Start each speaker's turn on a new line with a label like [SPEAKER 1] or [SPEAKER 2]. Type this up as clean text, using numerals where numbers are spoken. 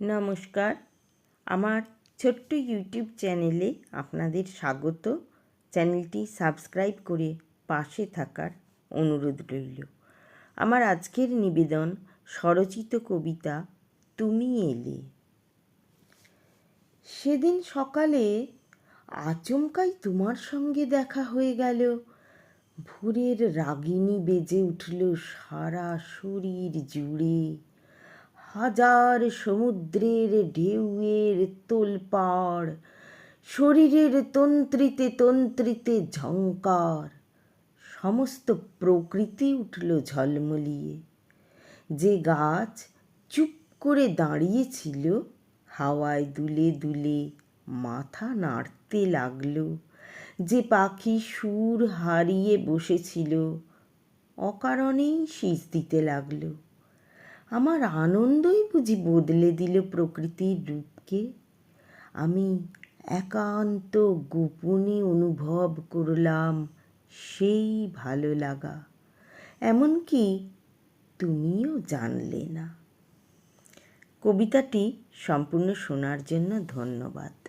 [SPEAKER 1] নমস্কার, আমার ছোট্ট ইউটিউব চ্যানেলে আপনাদের স্বাগত। চ্যানেলটি সাবস্ক্রাইব করে পাশে থাকার অনুরোধ রইল। আমার আজকের নিবেদন স্বরচিত কবিতা তুমি এলে। সেদিন সকালে আচমকাই তোমার সঙ্গে দেখা হয়ে গেল। ভোরের রাগিনী বেজে উঠল সারা শরীর জুড়ে। হাজার সমুদ্রের ঢেউয়ের তোলপাড়, শরীরের তন্ত্রিতে তন্ত্রিতে ঝঙ্কার। সমস্ত প্রকৃতি উঠল ঝলমলিয়ে। যে গাছ চুপ করে দাঁড়িয়েছিল হাওয়ায় দুলে দুলে মাথা নাড়তে লাগলো। যে পাখি সুর হারিয়ে বসেছিল অকারণেই শীষ দিতে লাগলো। আমার আনন্দই বুঝি বদলে দিল প্রকৃতির রূপকে। আমি একান্ত গোপনে অনুভব করলাম সেই ভালো লাগা, এমনকি তুমিও জানলে না। কবিতাটি সম্পূর্ণ শোনার জন্য ধন্যবাদ।